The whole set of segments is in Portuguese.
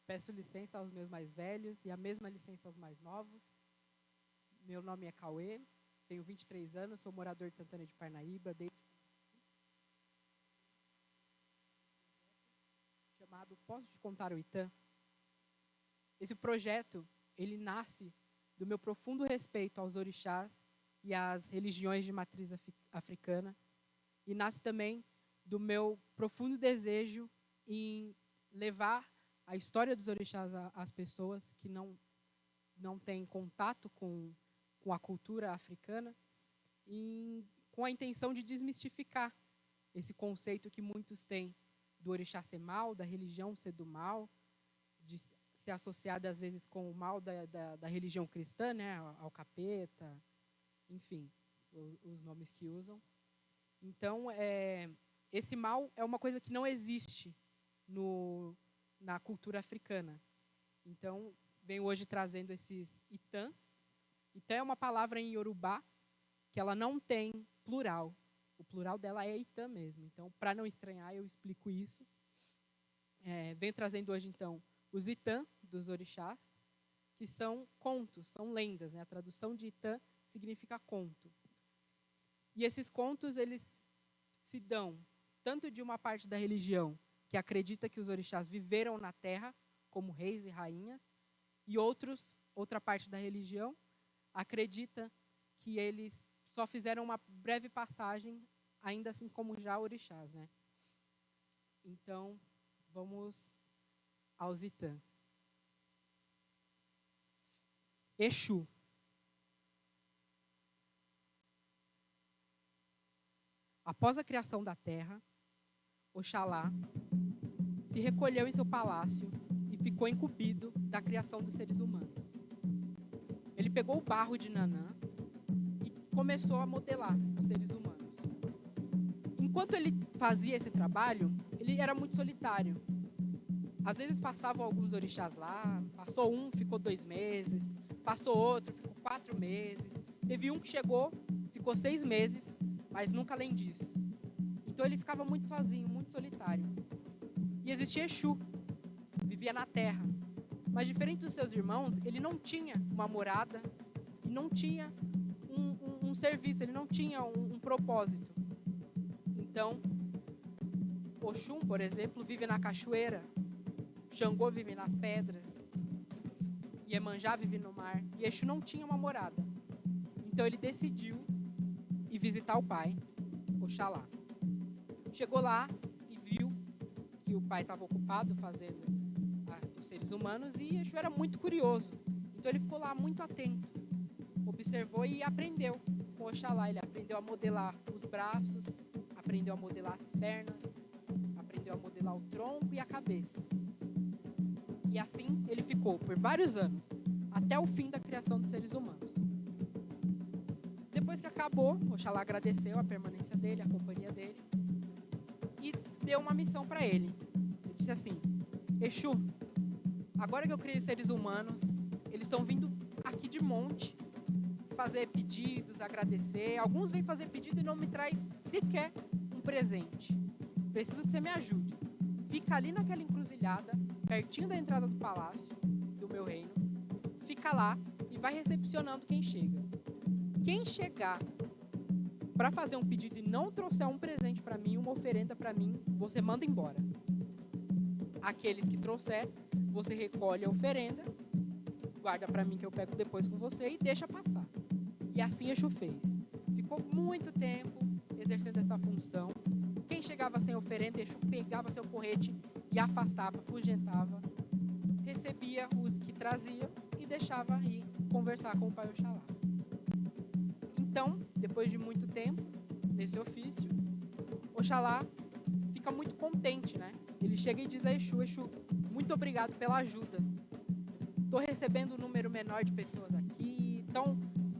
Peço licença aos meus mais velhos e a mesma licença aos mais novos. Meu nome é Cauê, tenho 23 anos, sou morador de Santana de Parnaíba, chamado Posso Te Contar o Itã? Esse projeto, ele nasce do meu profundo respeito aos orixás e às religiões de matriz africana, e nasce também do meu profundo desejo em levar a história dos orixás às pessoas que não têm contato com a cultura africana, com a intenção de desmistificar esse conceito que muitos têm do orixá ser mal, da religião ser do mal, de ser associada às vezes com o mal da religião cristã, né, ao capeta, enfim, os nomes que usam. Então, esse mal é uma coisa que não existe na cultura africana. Então, venho hoje trazendo esses Itã. Itã é uma palavra em Yorubá que ela não tem plural. O plural dela é Itã mesmo. Então, para não estranhar, eu explico isso. Venho trazendo hoje, então, os Itã dos orixás, que são contos, são lendas, né? A tradução de Itã significa conto. E esses contos, eles se dão tanto de uma parte da religião que acredita que os orixás viveram na terra como reis e rainhas, e outra parte da religião acredita que eles só fizeram uma breve passagem, ainda assim como já orixás, né? Então, vamos aos Itã. Exu. Após a criação da terra, Oxalá se recolheu em seu palácio e ficou incumbido da criação dos seres humanos. Ele pegou o barro de Nanã e começou a modelar os seres humanos. Enquanto ele fazia esse trabalho, ele era muito solitário. Às vezes passavam alguns orixás lá, passou um, ficou 2 meses, passou outro, ficou 4 meses. Teve um que chegou, ficou 6 meses, mas nunca além disso. Então ele ficava muito sozinho, muito solitário. E existia Exu, vivia na terra. Mas diferente dos seus irmãos, ele não tinha uma morada e não tinha um serviço, ele não tinha um propósito. Então, Oxum, por exemplo, vive na cachoeira, Xangô vive nas pedras, Iemanjá vive no mar, e Exu não tinha uma morada. Então ele decidiu ir visitar o pai, Oxalá. Chegou lá e viu que o pai estava ocupado fazendo os seres humanos, e Exu era muito curioso. Então ele ficou lá muito atento, observou e aprendeu com Oxalá. Ele aprendeu a modelar os braços, aprendeu a modelar as pernas, aprendeu a modelar o tronco e a cabeça. E assim ele ficou por vários anos, até o fim da criação dos seres humanos. Depois que acabou, Oxalá agradeceu a permanência dele, a companhia dele, e deu uma missão para ele. Ele disse assim: Exu, agora que eu criei os seres humanos, eles estão vindo aqui de monte fazer pedidos, agradecer. Alguns vêm fazer pedido e não me traz sequer um presente. Preciso que você me ajude. Fica ali naquela encruzilhada, pertinho da entrada do palácio, do meu reino. Fica lá e vai recepcionando quem chega. Quem chegar para fazer um pedido e não trouxer um presente para mim, uma oferenda para mim, você manda embora. Aqueles que trouxer, você recolhe a oferenda, guarda para mim que eu pego depois com você e deixa passar. E assim Exu fez. Ficou muito tempo exercendo essa função. Quem chegava sem oferenda, Exu pegava seu porrete e afastava, afugentava, recebia os que trazia e deixava ir conversar com o pai Oxalá. Então, depois de muito tempo nesse ofício, Oxalá fica muito contente, né? Ele chega e diz a Exu: Exu, muito obrigado pela ajuda. Estou recebendo um número menor de pessoas aqui, então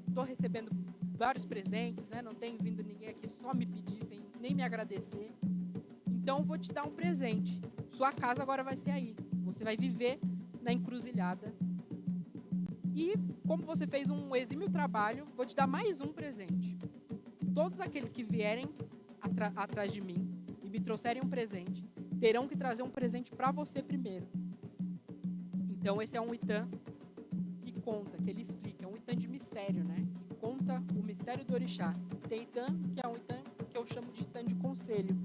estou recebendo vários presentes, né? Não tem vindo ninguém aqui só me pedir, sem nem me agradecer. Então vou te dar um presente. Sua casa agora vai ser aí. Você vai viver na encruzilhada. E como você fez um exímio trabalho, vou te dar mais um presente. Todos aqueles que vierem atrás de mim e me trouxerem um presente, terão que trazer um presente para você primeiro. Então esse é um Itã que conta, que ele explica, é um Itã de mistério, né? Que conta o mistério do orixá. Tem Itã, que é um Itã que eu chamo de Itã de conselho,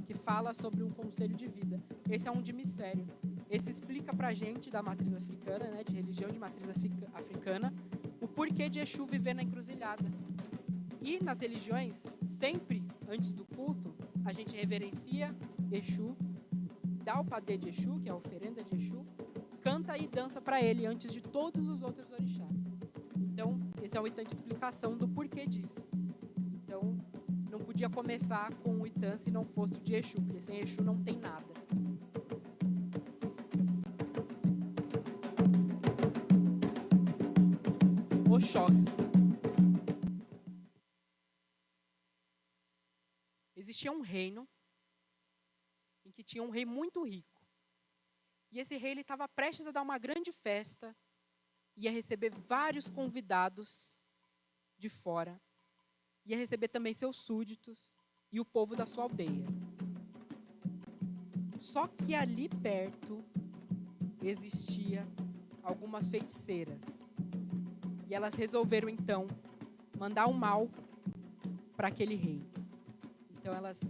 que fala sobre um conselho de vida. Esse é um de mistério. Esse explica pra gente da matriz africana, né, de religião de matriz africana, o porquê de Exu viver na encruzilhada. E nas religiões, sempre antes do culto, a gente reverencia Exu, dá o padê de Exu, que é a oferenda de Exu, canta e dança para ele antes de todos os outros orixás. Então, esse é um Itã de explicação do porquê disso. Então, não podia começar com o Itã se não fosse o de Exu, porque sem Exu não tem nada. Oxóssi. Existia um reino em que tinha um rei muito rico. E esse rei estava prestes a dar uma grande festa, ia receber vários convidados de fora, ia receber também seus súditos e o povo da sua aldeia. Só que ali perto existia algumas feiticeiras. E elas resolveram então mandar um mal para aquele rei. Então elas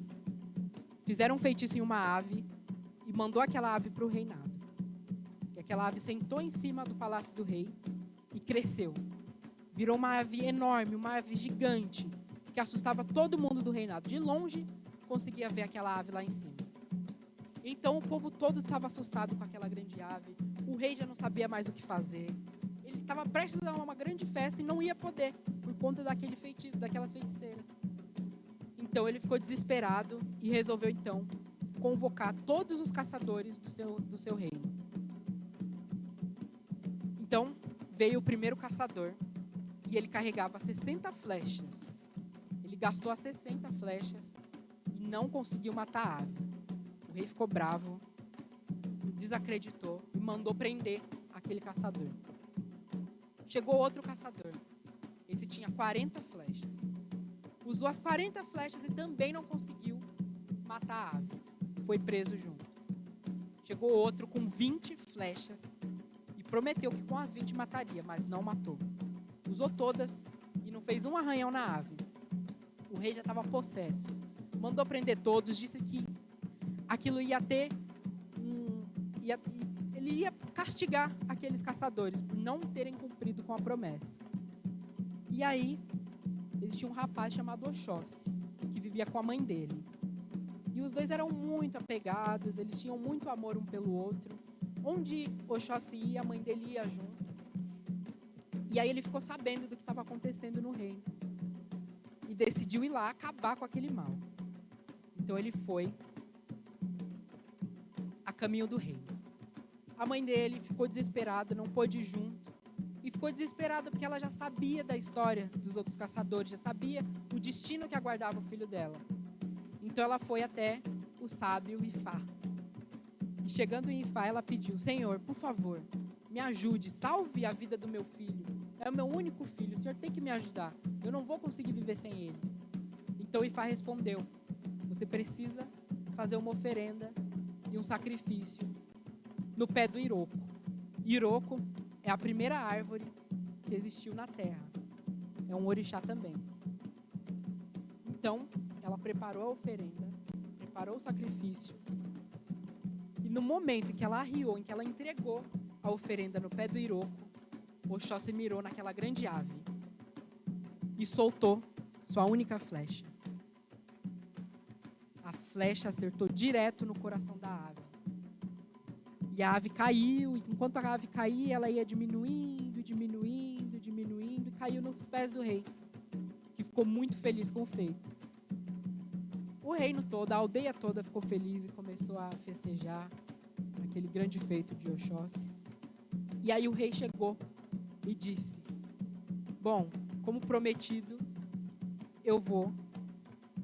fizeram um feitiço em uma ave e mandou aquela ave para o reinado. E aquela ave sentou em cima do palácio do rei e cresceu. Virou uma ave enorme, uma ave gigante, que assustava todo mundo do reinado. De longe, conseguia ver aquela ave lá em cima. Então o povo todo estava assustado com aquela grande ave. O rei já não sabia mais o que fazer. Ele estava prestes a dar uma grande festa e não ia poder, por conta daquele feitiço, daquelas feiticeiras. Então ele ficou desesperado e resolveu então convocar todos os caçadores do seu reino. Então veio o primeiro caçador e ele carregava 60 flechas. Ele gastou as 60 flechas e não conseguiu matar a ave. O rei ficou bravo, desacreditou e mandou prender aquele caçador. Chegou outro caçador. Esse tinha 40 flechas. Usou as 40 flechas e também não conseguiu matar a ave. Foi preso junto. Chegou outro com 20 flechas e prometeu que com as 20 mataria, mas não matou. Usou todas e não fez um arranhão na ave. O rei já estava possesso. Mandou prender todos, disse que aquilo ia ter ele ia castigar aqueles caçadores por não terem cumprido com a promessa. E aí, existia um rapaz chamado Oxóssi, que vivia com a mãe dele. E os dois eram muito apegados, eles tinham muito amor um pelo outro. Onde Oxóssi ia, a mãe dele ia junto. E aí ele ficou sabendo do que estava acontecendo no reino. E decidiu ir lá acabar com aquele mal. Então ele foi a caminho do reino. A mãe dele ficou desesperada, não pôde ir junto. E ficou desesperada porque ela já sabia da história dos outros caçadores, já sabia o destino que aguardava o filho dela. Então ela foi até o sábio Ifá. E chegando em Ifá, ela pediu: Senhor, por favor, me ajude, salve a vida do meu filho. É o meu único filho, o Senhor tem que me ajudar. Eu não vou conseguir viver sem ele. Então Ifá respondeu: você precisa fazer uma oferenda e um sacrifício no pé do Iroko. Iroko é a primeira árvore que existiu na terra. É um orixá também. Então, ela preparou a oferenda, preparou o sacrifício. E no momento que ela arriou, em que ela entregou a oferenda no pé do Iroko, Oxóssi mirou naquela grande ave e soltou sua única flecha. A flecha acertou direto no coração da ave. E a ave caiu, e enquanto a ave caía, ela ia diminuindo, diminuindo, diminuindo, e caiu nos pés do rei, que ficou muito feliz com o feito. O reino todo, a aldeia toda ficou feliz e começou a festejar aquele grande feito de Oxóssi. E aí o rei chegou e disse: bom, como prometido, eu vou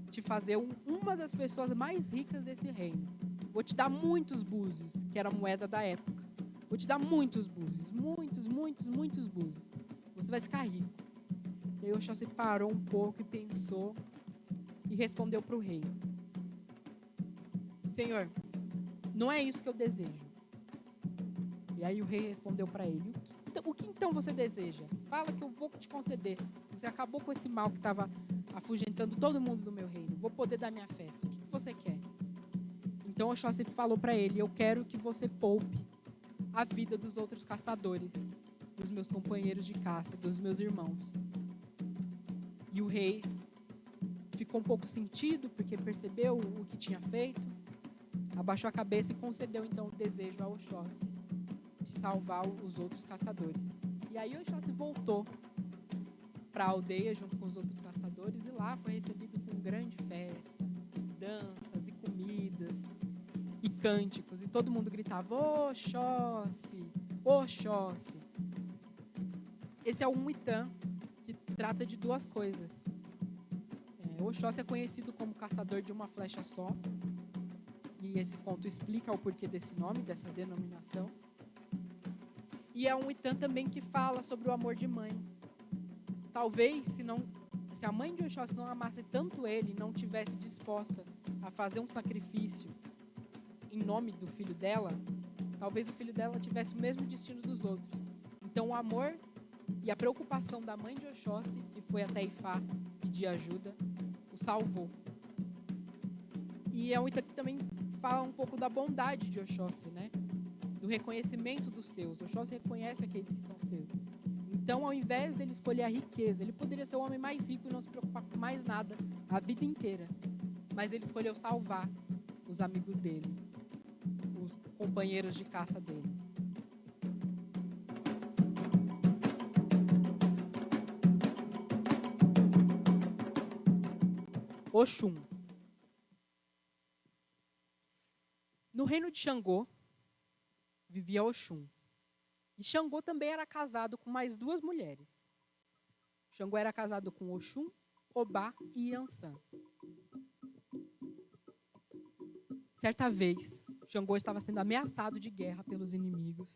te fazer uma das pessoas mais ricas desse reino. Vou te dar muitos búzios, que era a moeda da época. Vou te dar muitos búzios, muitos búzios. Você vai ficar rico. E aí Oxóssi parou um pouco e pensou e respondeu para o rei: Senhor, não é isso que eu desejo. E aí o rei respondeu para ele: o que então você deseja? Fala que eu vou te conceder. Você acabou com esse mal que estava afugentando todo mundo do meu reino. Vou poder dar minha festa. O que você quer? Então Oxóssi falou para ele: eu quero que você poupe a vida dos outros caçadores, dos meus companheiros de caça, dos meus irmãos. E o rei ficou um pouco sentido, porque percebeu o que tinha feito, abaixou a cabeça e concedeu então o desejo a Oxóssi de salvar os outros caçadores. E aí Oxóssi voltou para a aldeia junto com os outros caçadores, e lá foi recebido com grande festa, danças e comidas e cânticos, e todo mundo gritava: Oxóssi, Oxóssi. Esse é o Muitã, que trata de duas coisas. Oxóssi é conhecido como caçador de uma flecha só, e esse conto explica o porquê desse nome, dessa denominação. E é um Muitã também que fala sobre o amor de mãe. Talvez, se a mãe de Oxóssi não amasse tanto ele, não tivesse disposta a fazer um sacrifício em nome do filho dela, talvez o filho dela tivesse o mesmo destino dos outros. Então o amor e a preocupação da mãe de Oxóssi, que foi até Ifá pedir ajuda, o salvou. E é um Muitã que também fala um pouco da bondade de Oxóssi, né? Do reconhecimento dos seus. Oxóssi reconhece aqueles que são seus. Então, ao invés dele escolher a riqueza, ele poderia ser o homem mais rico e não se preocupar com mais nada a vida inteira. Mas ele escolheu salvar os amigos dele, os companheiros de caça dele. Oxum. No reino de Xangô, vivia Oxum. E Xangô também era casado com mais duas mulheres. Xangô era casado com Oxum, Obá e Iansã. Certa vez, Xangô estava sendo ameaçado de guerra pelos inimigos.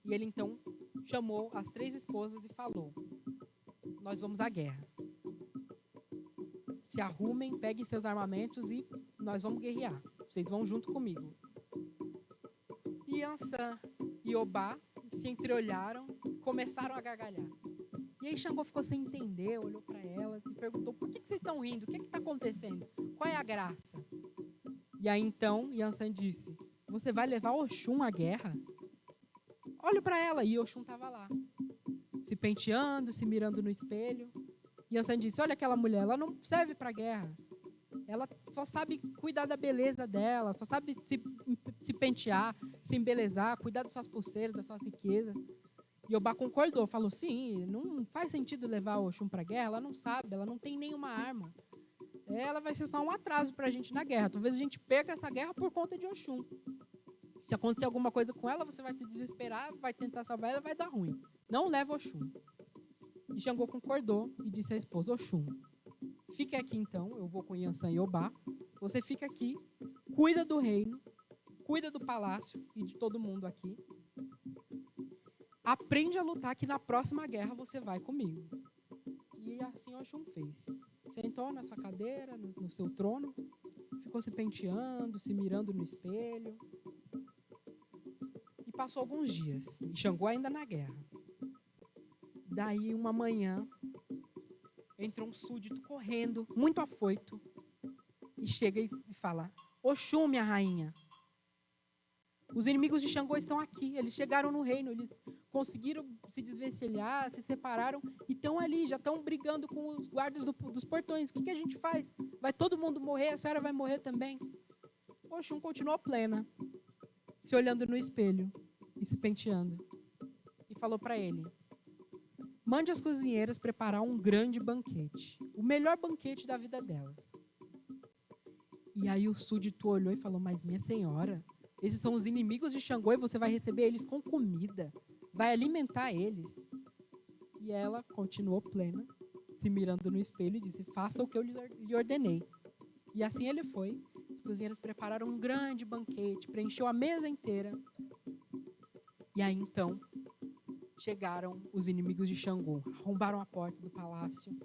E ele então chamou as 3 esposas e falou: nós vamos à guerra. Se arrumem, peguem seus armamentos e nós vamos guerrear. Vocês vão junto comigo. E Iansã e Obá se entreolharam e começaram a gargalhar. E aí Xangô ficou sem entender, olhou para elas e perguntou: por que vocês estão rindo? O que está acontecendo? Qual é a graça? E aí então Iansã disse: você vai levar Oxum à guerra? Olha para ela. E Oxum estava lá, se penteando, se mirando no espelho. E Iansã disse: olha aquela mulher, ela não serve para a guerra. Ela só sabe cuidar da beleza dela, só sabe se pentear, se embelezar, cuidar das suas pulseiras, das suas riquezas. E Obá concordou, falou: sim, não faz sentido levar o Oxum para a guerra, ela não sabe, ela não tem nenhuma arma. Ela vai ser só um atraso para a gente na guerra. Talvez a gente perca essa guerra por conta de Oxum. Se acontecer alguma coisa com ela, você vai se desesperar, vai tentar salvar ela, vai dar ruim. Não leva Oxum. E Xangô concordou e disse à esposa: Oxum, fique aqui então, eu vou com Iansã e Obá. Você fica aqui, cuida do reino, cuida do palácio e de todo mundo aqui. Aprende a lutar que na próxima guerra você vai comigo. E assim Oxum fez. Sentou na sua cadeira, no seu trono, ficou se penteando, se mirando no espelho. E passou alguns dias. E Xangô ainda na guerra. Daí, uma manhã, entra um súdito correndo, muito afoito, e chega e fala: Oxum, minha rainha, os inimigos de Xangô estão aqui. Eles chegaram no reino, eles conseguiram se desvencilhar, se separaram e estão ali, já estão brigando com os guardas dos portões. O que a gente faz? Vai todo mundo morrer? A senhora vai morrer também? Oxum continuou plena, se olhando no espelho e se penteando. E falou para ele: mande as cozinheiras preparar um grande banquete, o melhor banquete da vida delas. E aí o súdito olhou e falou: mas minha senhora, esses são os inimigos de Xangô e você vai receber eles com comida, vai alimentar eles. E ela continuou plena, se mirando no espelho e disse: faça o que eu lhe ordenei. E assim ele foi. As cozinheiras prepararam um grande banquete, preencheu a mesa inteira. E aí então chegaram os inimigos de Xangô, arrombaram a porta do palácio.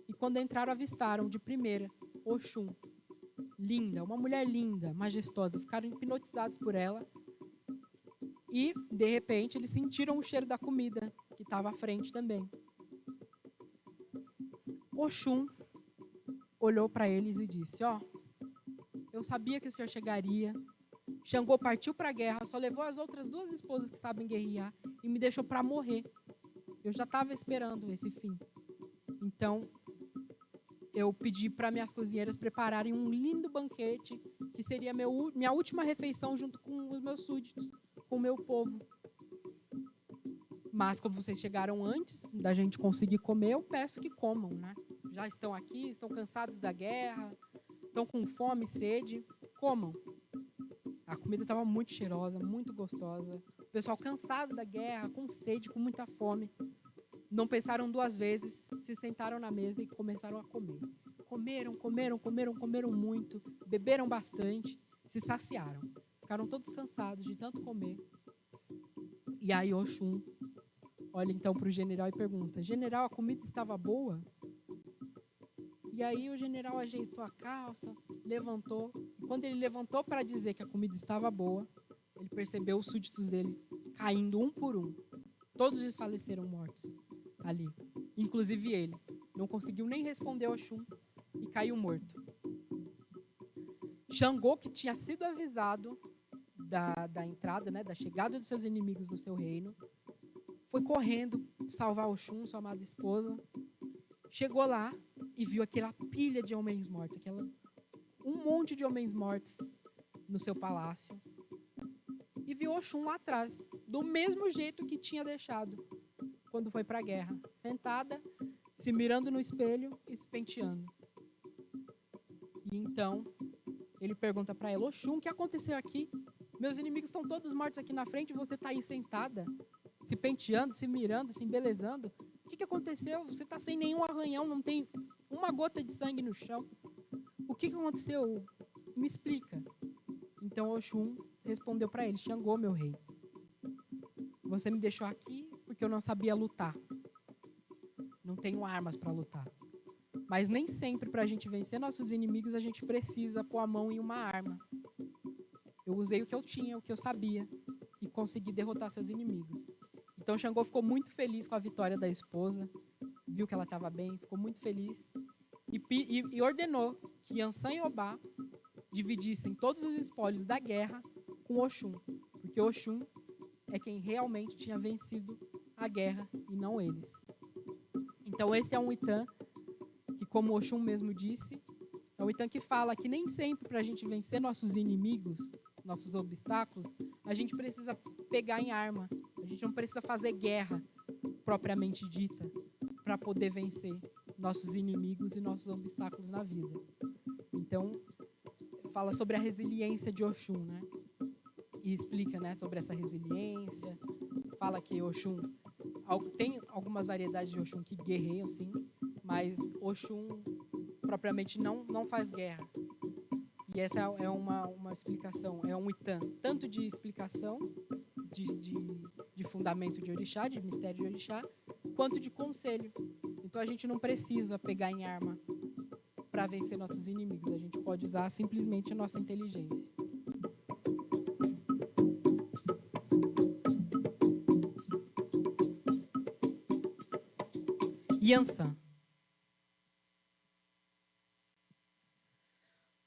E quando entraram, avistaram de primeira Oxum, linda, uma mulher linda, majestosa. Ficaram hipnotizados por ela E, de repente, eles sentiram o cheiro da comida, que estava à frente também. Oxum olhou para eles e disse, eu sabia que o senhor chegaria. Xangô partiu para a guerra, só levou as outras 2 esposas que sabem guerrear e me deixou para morrer. Eu já estava esperando esse fim. Então, eu pedi para minhas cozinheiras prepararem um lindo banquete, que seria minha última refeição junto com os meus súditos, com o meu povo. Mas, como vocês chegaram antes da gente conseguir comer, eu peço que comam, né? Já estão aqui, estão cansados da guerra, estão com fome e sede, comam. A comida estava muito cheirosa, muito gostosa. O pessoal cansado da guerra, com sede, com muita fome. Não pensaram 2 vezes, se sentaram na mesa e começaram a comer. Comeram muito, beberam bastante, se saciaram. Ficaram todos cansados de tanto comer. E aí Oxum olha então para o general e pergunta, general, a comida estava boa? E aí o general ajeitou a calça, levantou. E quando ele levantou para dizer que a comida estava boa, ele percebeu os súditos dele caindo um por um. Todos desfaleceram mortos ali, inclusive ele. Não conseguiu nem responder ao Oxum e caiu morto. Xangô, que tinha sido avisado da entrada, né, da chegada dos seus inimigos no seu reino, foi correndo salvar Oxum, sua amada esposa. Chegou lá e viu aquela pilha de homens mortos, um monte de homens mortos no seu palácio. E viu Oxum lá atrás, do mesmo jeito que tinha deixado quando foi para a guerra, sentada, se mirando no espelho e se penteando. E então ele pergunta para ela, Oxum, o que aconteceu aqui? Meus inimigos estão todos mortos aqui na frente e você está aí sentada, se penteando, se mirando, se embelezando. O que aconteceu? Você está sem nenhum arranhão, não tem uma gota de sangue no chão. O que aconteceu? Me explica. Então Oxum respondeu para ele, Xangô, meu rei, você me deixou aqui porque eu não sabia lutar. Não tenho armas para lutar. Mas nem sempre, para a gente vencer nossos inimigos, a gente precisa pôr a mão em uma arma. Eu usei o que eu tinha, o que eu sabia, e consegui derrotar seus inimigos. Então Xangô ficou muito feliz com a vitória da esposa, viu que ela estava bem, ficou muito feliz, e ordenou que Yansan e Obá dividissem todos os espólios da guerra com Oxum, porque Oxum é quem realmente tinha vencido a guerra e não eles. Então esse é um Itã que, como Oxum mesmo disse, é um Itã que fala que nem sempre para a gente vencer nossos inimigos, nossos obstáculos, a gente precisa pegar em arma, a gente não precisa fazer guerra propriamente dita para poder vencer nossos inimigos e nossos obstáculos na vida. Então, fala sobre a resiliência de Oxum, né? E explica, né, sobre essa resiliência. Fala que Oxum tem algumas variedades de Oxum que guerreiam, sim, mas Oxum propriamente não faz guerra. E essa é uma explicação, é um Itã, tanto de explicação, de fundamento de orixá, de mistério de orixá, quanto de conselho. Então a gente não precisa pegar em arma para vencer nossos inimigos, a gente pode usar simplesmente a nossa inteligência. Yansan.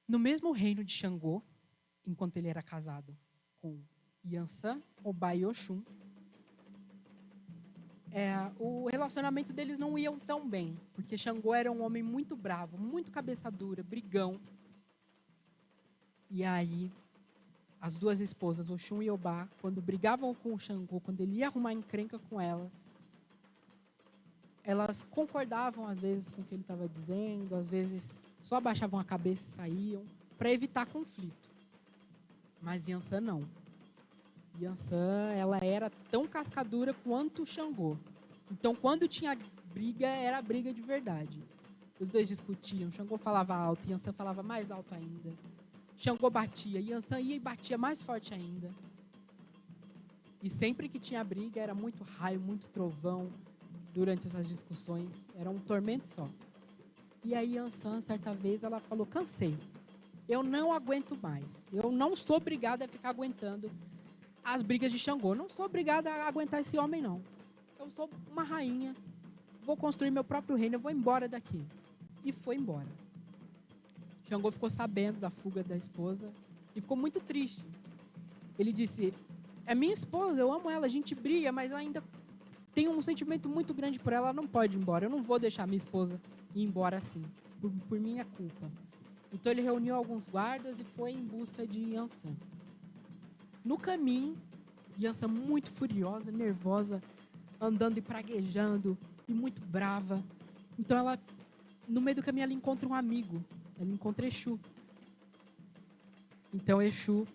No mesmo reino de Xangô, enquanto ele era casado com Yansan, Obá e Oxum, o relacionamento deles não ia tão bem, porque Xangô era um homem muito bravo, muito cabeça dura, brigão. E aí, as 2 esposas, Oxum e Obá, quando brigavam com o Xangô, quando ele ia arrumar encrenca com elas concordavam às vezes com o que ele estava dizendo, às vezes só abaixavam a cabeça e saíam, para evitar conflito. Mas Yansan não. Yansan, ela era tão cascadura quanto o Xangô. Então, quando tinha briga, era briga de verdade. Os 2 discutiam, Xangô falava alto, Yansan falava mais alto ainda. Xangô batia, Yansan ia e batia mais forte ainda. E sempre que tinha briga, era muito raio, muito trovão durante essas discussões. Era um tormento só. E aí Yansan, certa vez, ela falou, cansei. Eu não aguento mais. Eu não estou obrigada a ficar aguentando as brigas de Xangô. Eu não sou obrigada a aguentar esse homem, não. Eu sou uma rainha, vou construir meu próprio reino, eu vou embora daqui. E foi embora. Xangô ficou sabendo da fuga da esposa e ficou muito triste. Ele disse, é minha esposa, eu amo ela, a gente briga, mas eu ainda tenho um sentimento muito grande por ela, ela não pode ir embora. Eu não vou deixar minha esposa ir embora assim, por minha culpa. Então ele reuniu alguns guardas e foi em busca de Yansan. No caminho, Yansan muito furiosa, nervosa, andando e praguejando e muito brava. Então ela, no meio do caminho, ela encontra um amigo. Ela encontra Exu. Então Exu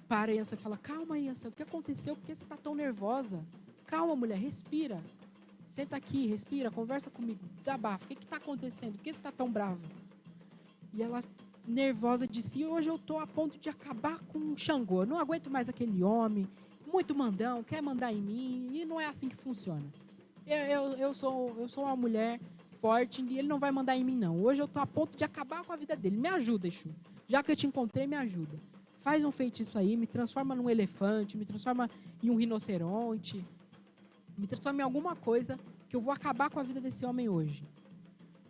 para a Yansan e fala, calma Yansan, o que aconteceu? Por que você está tão nervosa? Calma mulher, respira. Senta aqui, respira, conversa comigo, desabafa. O que está acontecendo? Por que você está tão brava? E ela, nervosa, disse, hoje eu estou a ponto de acabar com o Xangô. Eu não aguento mais aquele homem, muito mandão, quer mandar em mim, e não é assim que funciona. Eu sou uma mulher forte e ele não vai mandar em mim, não. Hoje eu estou a ponto de acabar com a vida dele. Me ajuda, Exu. Já que eu te encontrei, me ajuda. Faz um feitiço aí, me transforma num elefante, me transforma em um rinoceronte, me transforma em alguma coisa que eu vou acabar com a vida desse homem hoje.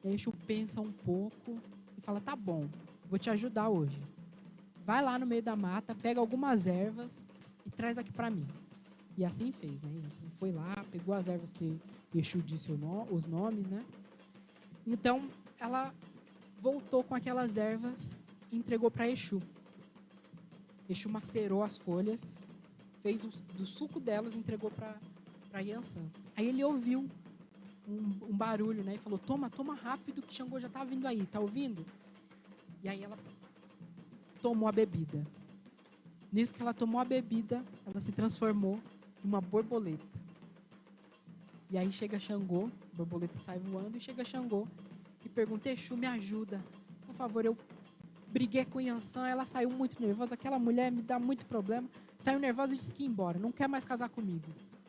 E aí Exu pensa um pouco e fala, tá bom, vou te ajudar hoje. Vai lá no meio da mata, pega algumas ervas e traz aqui para mim. E assim fez, né? Assim, foi lá, pegou as ervas que Exu disse os nomes, né? Então, ela voltou com aquelas ervas e entregou para Exu. Exu macerou as folhas, fez do suco delas e entregou para Yansan. Aí ele ouviu um barulho, né? E falou, toma rápido que Xangô já tá vindo aí, tá ouvindo? E aí ela tomou a bebida. Nisso que ela tomou a bebida, ela se transformou em uma borboleta. E aí chega Xangô, a borboleta sai voando, e chega Xangô e pergunta, Exu, me ajuda. Por favor, eu briguei com Yansan, ela saiu muito nervosa, aquela mulher me dá muito problema. Saiu nervosa e disse que ia embora, não quer mais casar comigo.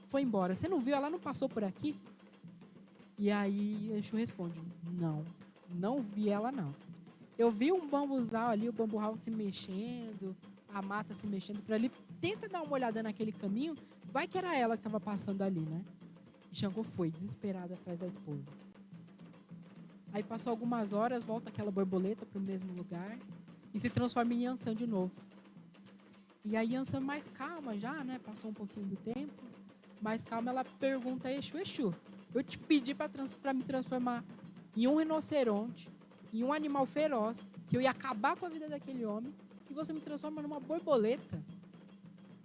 Foi embora. Você não viu? Ela não passou por aqui? E aí Exu responde, não vi ela não. Eu vi um bambuzal ali, o bamburral se mexendo, a mata se mexendo por ali. Tenta dar uma olhada naquele caminho, vai que era ela que estava passando ali, né? E Xangô foi, desesperado, atrás da esposa. Aí passou algumas horas, volta aquela borboleta para o mesmo lugar e se transforma em Yansan de novo. E a Yansan mais calma já, né? Passou um pouquinho do tempo. Mais calma, ela pergunta a Exu, Exu, eu te pedi para me transformar em um rinoceronte, em um animal feroz, que eu ia acabar com a vida daquele homem, e você me transforma numa borboleta.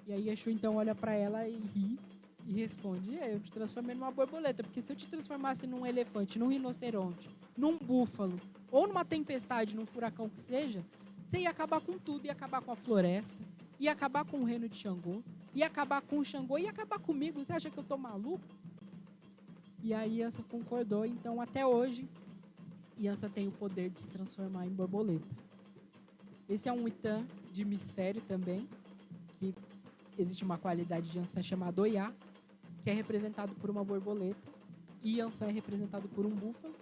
E aí Exu então olha para ela e ri e responde, eu te transformei numa borboleta, porque se eu te transformasse num elefante, num rinoceronte, num búfalo, ou numa tempestade, num furacão que seja, você ia acabar com tudo, ia acabar com a floresta, ia acabar com o reino de Xangô, ia acabar com o Xangô, ia acabar comigo, você acha que eu tô maluco? E aí Yansan concordou, então até hoje, Yansan tem o poder de se transformar em borboleta. Esse é um Itã de mistério também, que existe uma qualidade de Yansan chamada Oiá, que é representado por uma borboleta, e Yansan é representado por um búfalo.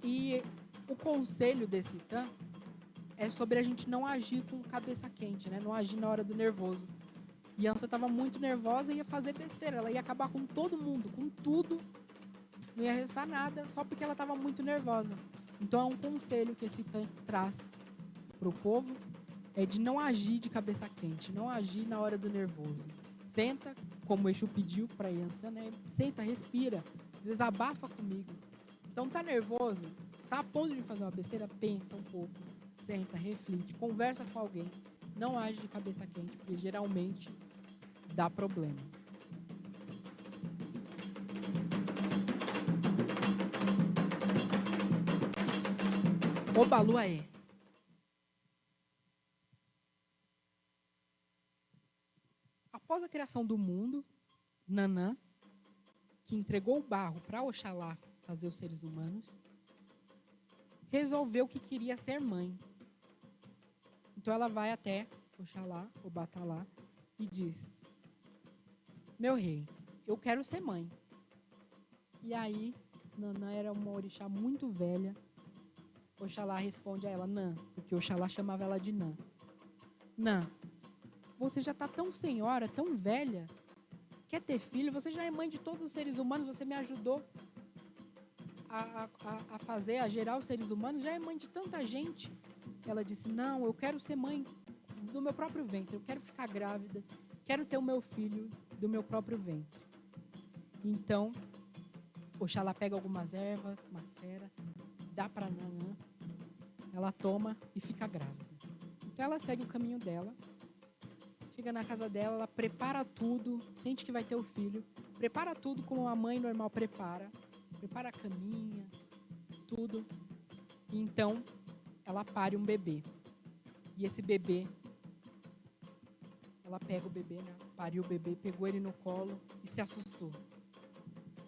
E o conselho desse Itã é sobre a gente não agir com cabeça quente, né? Não agir na hora do nervoso. Yansan estava muito nervosa e ia fazer besteira, ela ia acabar com todo mundo, com tudo, não ia restar nada, só porque ela estava muito nervosa. Então é um conselho que esse Itã traz para o povo, é de não agir de cabeça quente, não agir na hora do nervoso. Senta, como o Exu pediu para Yansan, né? Senta, respira, desabafa comigo. Então tá nervoso, tá a ponto de fazer uma besteira, pensa um pouco, senta, reflete, conversa com alguém, não age de cabeça quente, porque geralmente dá problema. Obaluaê. Após a criação do mundo, Nanã, que entregou o barro para Oxalá fazer os seres humanos, resolveu que queria ser mãe. Então ela vai até Oxalá, o Batalá, e diz, meu rei, eu quero ser mãe. E aí, Nanã era uma orixá muito velha. Oxalá responde a ela, Nã, porque Oxalá chamava ela de Nã. Nã, você já está tão senhora, tão velha, quer ter filho, você já é mãe de todos os seres humanos, você me ajudou a gerar os seres humanos, já é mãe de tanta gente. Ela disse, não, eu quero ser mãe do meu próprio ventre, eu quero ficar grávida, quero ter o meu filho do meu próprio ventre. Então, Oxalá pega algumas ervas, macera, dá para Nanã, ela toma e fica grávida. Então ela segue o caminho dela, chega na casa dela, ela prepara tudo, sente que vai ter o filho, prepara tudo como a mãe normal prepara a caminha, tudo. E então ela pare um bebê. E esse bebê, ela pega o bebê, né? Pariu o bebê, pegou ele no colo e se assustou.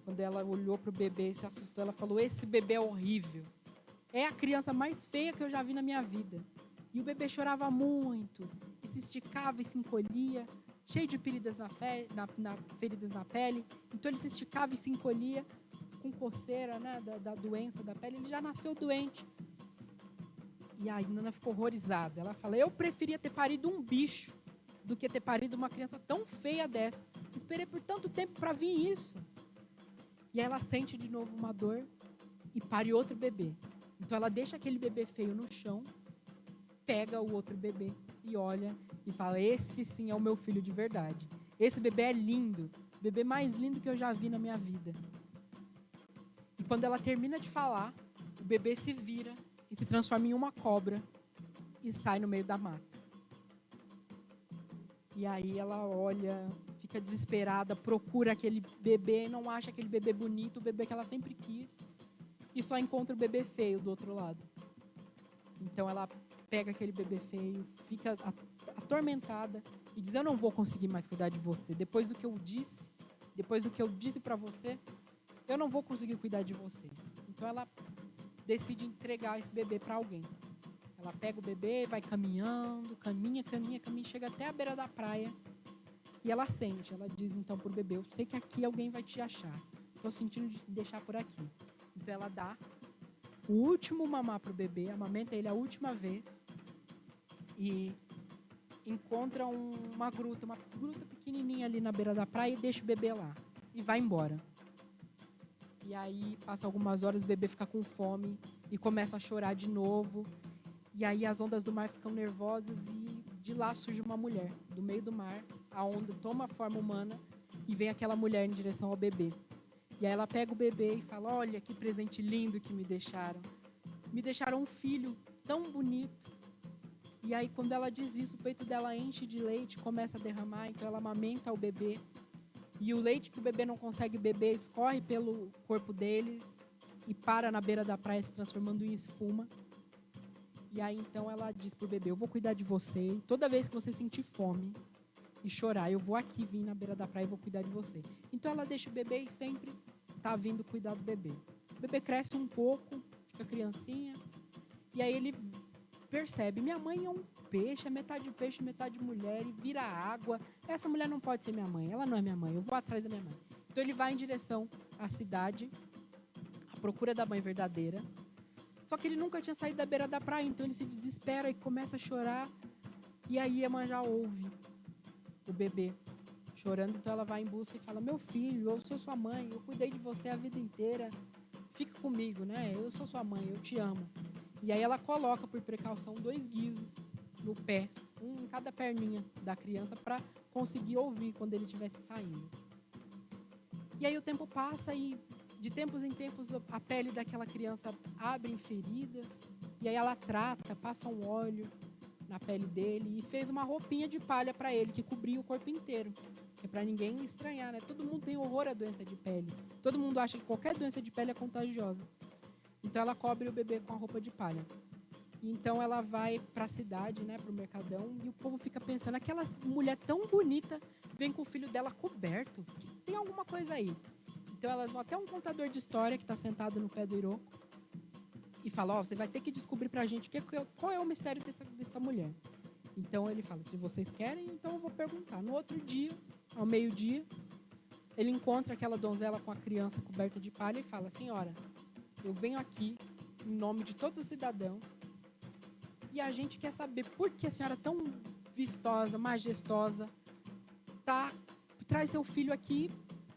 Quando ela olhou para o bebê e se assustou, ela falou, esse bebê é horrível. É a criança mais feia que eu já vi na minha vida. E o bebê chorava muito, e se esticava e se encolhia, cheio de feridas feridas na pele. Então ele se esticava e se encolhia com coceira, né, da doença da pele. Ele já nasceu doente. E a Nana ficou horrorizada. Ela fala, eu preferia ter parido um bicho do que ter parido uma criança tão feia dessa. Esperei por tanto tempo para vir isso. E aí ela sente de novo uma dor e pare outro bebê. Então ela deixa aquele bebê feio no chão, pega o outro bebê e olha e fala, esse sim é o meu filho de verdade. Esse bebê é lindo, o bebê mais lindo que eu já vi na minha vida. E quando ela termina de falar, o bebê se vira e se transforma em uma cobra e sai no meio da mata. E aí ela olha, fica desesperada, procura aquele bebê, não acha aquele bebê bonito, o bebê que ela sempre quis, e só encontra o bebê feio do outro lado. Então ela pega aquele bebê feio, fica atormentada e diz, eu não vou conseguir mais cuidar de você. Depois do que eu disse para você, eu não vou conseguir cuidar de você. Então ela decide entregar esse bebê para alguém. Ela pega o bebê, vai caminhando, caminha, chega até a beira da praia. E ela diz então pro bebê, eu sei que aqui alguém vai te achar. Estou sentindo de te deixar por aqui. Então ela dá o último mamar pro bebê, amamenta ele a última vez. E encontra uma gruta pequenininha ali na beira da praia e deixa o bebê lá. E vai embora. E aí passa algumas horas, o bebê fica com fome e começa a chorar de novo. E aí as ondas do mar ficam nervosas e de lá surge uma mulher. Do meio do mar, a onda toma a forma humana e vem aquela mulher em direção ao bebê. E aí ela pega o bebê e fala, olha que presente lindo que me deixaram. Me deixaram um filho tão bonito. E aí quando ela diz isso, o peito dela enche de leite, começa a derramar, então ela amamenta o bebê. E o leite que o bebê não consegue beber escorre pelo corpo deles e para na beira da praia se transformando em espuma. E aí, então, ela diz pro bebê, eu vou cuidar de você. E toda vez que você sentir fome e chorar, eu vou aqui vir na beira da praia e vou cuidar de você. Então, ela deixa o bebê e sempre tá vindo cuidar do bebê. O bebê cresce um pouco, fica criancinha. E aí, ele percebe, minha mãe é um peixe, é metade peixe, metade mulher, e vira água. Essa mulher não pode ser minha mãe, ela não é minha mãe, eu vou atrás da minha mãe. Então, ele vai em direção à cidade, à procura da mãe verdadeira. Só que ele nunca tinha saído da beira da praia, então ele se desespera e começa a chorar. E aí a mãe já ouve o bebê chorando, então ela vai em busca e fala, meu filho, eu sou sua mãe, eu cuidei de você a vida inteira, fica comigo, né? Eu sou sua mãe, eu te amo. E aí ela coloca, por precaução, 2 guizos no pé, um em cada perninha da criança, para conseguir ouvir quando ele estivesse saindo. E aí o tempo passa e de tempos em tempos a pele daquela criança abre em feridas, e aí ela trata, passa um óleo na pele dele e fez uma roupinha de palha para ele, que cobria o corpo inteiro, que é para ninguém estranhar, né? Todo mundo tem horror à doença de pele, todo mundo acha que qualquer doença de pele é contagiosa. Então ela cobre o bebê com a roupa de palha. E então ela vai para a cidade, né, para o mercadão, e o povo fica pensando, aquela mulher tão bonita vem com o filho dela coberto, tem alguma coisa aí. Então elas vão até um contador de história que está sentado no pé do Iroko e fala, você vai ter que descobrir pra gente qual é o mistério dessa mulher. Então ele fala, se vocês querem, então eu vou perguntar. No outro dia, ao meio-dia, ele encontra aquela donzela com a criança coberta de palha e fala, senhora, eu venho aqui em nome de todos os cidadãos e a gente quer saber por que a senhora é tão vistosa, majestosa, traz seu filho aqui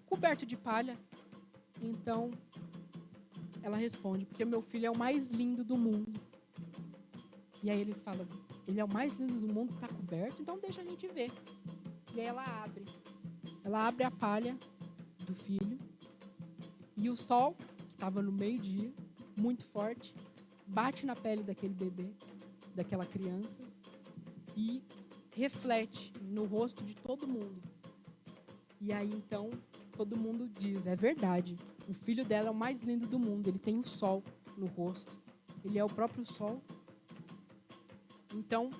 coberto de palha. Então, ela responde, porque meu filho é o mais lindo do mundo. E aí eles falam, ele é o mais lindo do mundo, está coberto, então deixa a gente ver. E aí ela abre a palha do filho, e o sol, que estava no meio-dia, muito forte, bate na pele daquele bebê, daquela criança, e reflete no rosto de todo mundo. E aí então todo mundo diz, é verdade, o filho dela é o mais lindo do mundo, ele tem o sol no rosto, ele é o próprio sol. Então,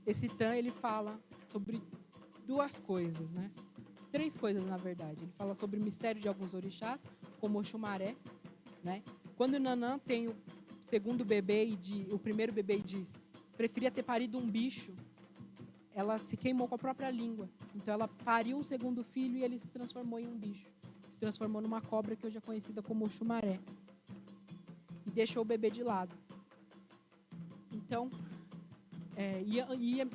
esse Tan, ele fala sobre duas coisas, né? 3 coisas, na verdade. Ele fala sobre o mistério de alguns orixás, como Oxumaré, né? Quando Nanã tem o segundo bebê o primeiro bebê diz, preferia ter parido um bicho, ela se queimou com a própria língua. Então ela pariu um segundo filho e ele se transformou em um bicho. Se transformou numa cobra que hoje é conhecida como Oxumaré. E deixou o bebê de lado. Então,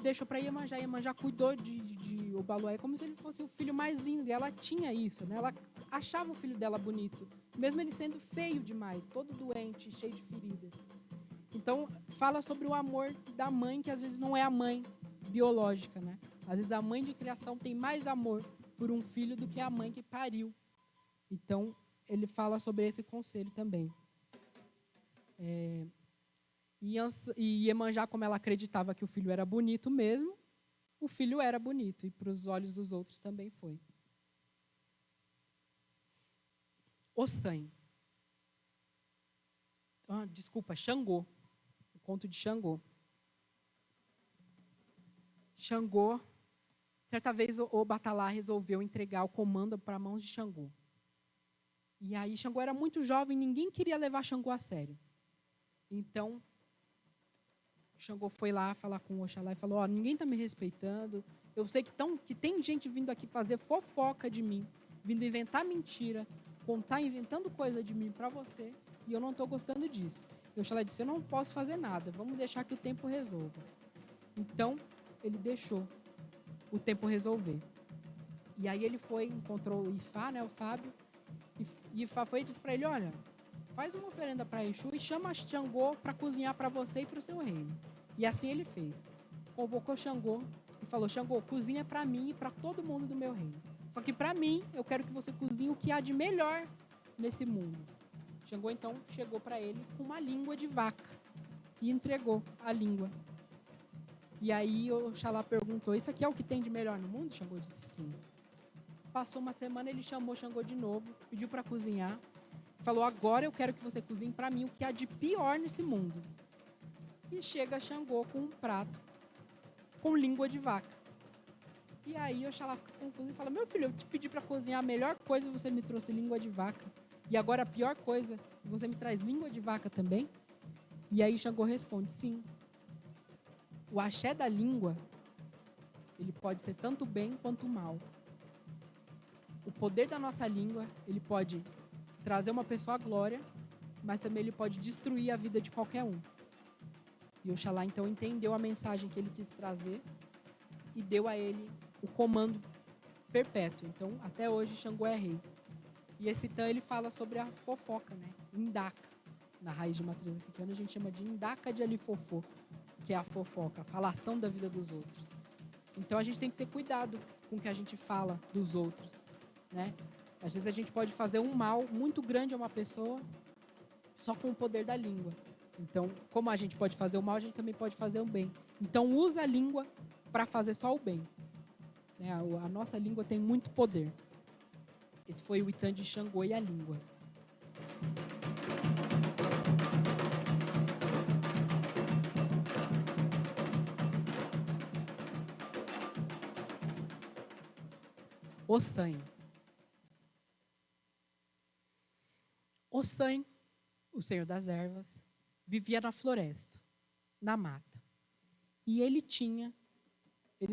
deixou para Iemanjá. Iemanjá cuidou de Obaluaia como se ele fosse o filho mais lindo. E ela tinha isso, né? Ela achava o filho dela bonito, mesmo ele sendo feio demais, todo doente, cheio de feridas. Então, fala sobre o amor da mãe, que às vezes não é a mãe biológica, né? Às vezes a mãe de criação tem mais amor por um filho do que a mãe que pariu. Então, ele fala sobre esse conselho também. E Iemanjá, como ela acreditava que o filho era bonito mesmo, o filho era bonito, e para os olhos dos outros também foi. Ossan. Xangô. O conto de Xangô. Xangô, certa vez o Batalá resolveu entregar o comando para mãos de Xangô. E aí Xangô era muito jovem, ninguém queria levar Xangô a sério. Então, Xangô foi lá falar com o Oxalá e falou, ninguém está me respeitando, eu sei que tem gente vindo aqui fazer fofoca de mim, vindo inventar mentira, inventando coisa de mim para você, e eu não estou gostando disso. E o Oxalá disse, eu não posso fazer nada, vamos deixar que o tempo resolva. Então, ele deixou o tempo resolver. E aí ele encontrou o Ifá, né, o sábio, e Ifá foi e disse para ele, olha, faz uma oferenda para Exu e chama Xangô para cozinhar para você e para o seu reino. E assim ele fez. Convocou Xangô e falou, Xangô, cozinha para mim e para todo mundo do meu reino. Só que para mim, eu quero que você cozinhe o que há de melhor nesse mundo. Xangô então chegou para ele com uma língua de vaca e entregou a língua. E aí o Oxalá perguntou, isso aqui é o que tem de melhor no mundo? Xangô disse sim. Passou uma semana, ele chamou Xangô de novo, pediu para cozinhar. Falou, agora eu quero que você cozinhe para mim o que há de pior nesse mundo. E chega Xangô com um prato com língua de vaca. E aí Oxalá fica confuso e fala, meu filho, eu te pedi para cozinhar a melhor coisa e você me trouxe língua de vaca. E agora a pior coisa, você me traz língua de vaca também? E aí Xangô responde, sim. O axé da língua, ele pode ser tanto bem quanto mal. O poder da nossa língua, ele pode trazer uma pessoa à glória, mas também ele pode destruir a vida de qualquer um. E Oxalá então entendeu a mensagem que ele quis trazer e deu a ele o comando perpétuo. Então, até hoje, Xangô é rei. E esse Tan, ele fala sobre a fofoca, né? Indaka. Na raiz de matriz africana, a gente chama de Indaka de Alifofô, que é a fofoca, a falação da vida dos outros. Então, a gente tem que ter cuidado com o que a gente fala dos outros, né? Às vezes, a gente pode fazer um mal muito grande a uma pessoa só com o poder da língua. Então, como a gente pode fazer o mal, a gente também pode fazer o bem. Então, usa a língua para fazer só o bem. Né? A nossa língua tem muito poder. Esse foi o Itan de Xangô e a língua. Ossan. Ossan, o Senhor das Ervas, vivia na floresta, na mata. E ele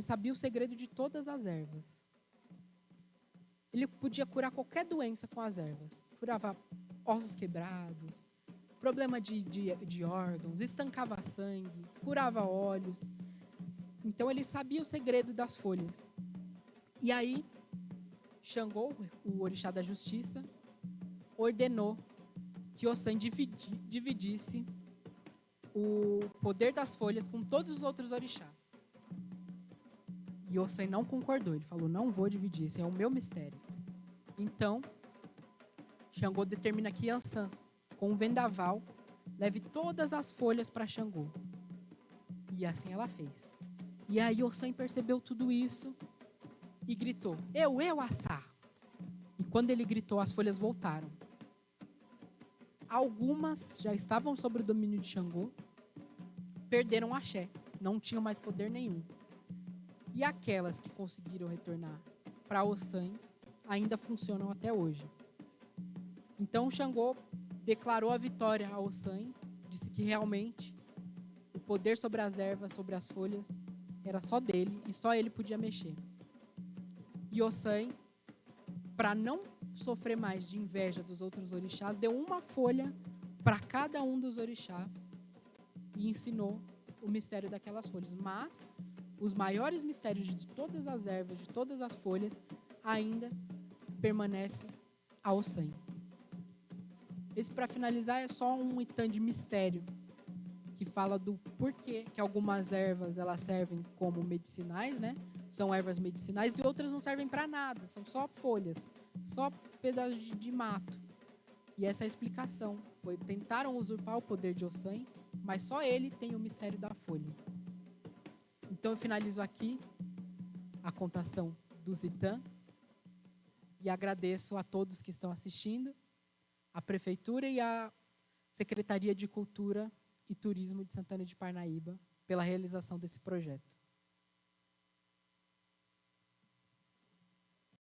sabia o segredo de todas as ervas. Ele podia curar qualquer doença com as ervas. Curava ossos quebrados, problema de órgãos, estancava sangue, curava olhos. Então ele sabia o segredo das folhas. E aí, Xangô, o orixá da justiça, ordenou que Ossan dividisse o poder das folhas com todos os outros orixás. E Ossan não concordou. Ele falou, não vou dividir, esse é o meu mistério. Então, Xangô determina que Yansan, com um vendaval, leve todas as folhas para Xangô. E assim ela fez. E aí Ossan percebeu tudo isso e gritou, eu, Assá. E quando ele gritou, as folhas voltaram. Algumas já estavam sob o domínio de Xangô, perderam o axé, não tinham mais poder nenhum. E aquelas que conseguiram retornar para Ossan ainda funcionam até hoje. Então Xangô declarou a vitória a Ossan, disse que realmente o poder sobre as ervas, sobre as folhas, era só dele e só ele podia mexer. E Ossan, para não sofrer mais de inveja dos outros orixás, deu uma folha para cada um dos orixás e ensinou o mistério daquelas folhas. Mas os maiores mistérios de todas as ervas, de todas as folhas, ainda permanecem a Ossan. Esse, para finalizar, é só um itam de mistério que fala do porquê que algumas ervas elas servem como medicinais, né? São ervas medicinais, e outras não servem para nada, são só folhas, só pedaços de mato. E essa é a explicação. Tentaram usurpar o poder de Ossan, mas só ele tem o mistério da folha. Então eu finalizo aqui a contação dos Itã e agradeço a todos que estão assistindo, a Prefeitura e a Secretaria de Cultura e Turismo de Santana de Parnaíba pela realização desse projeto.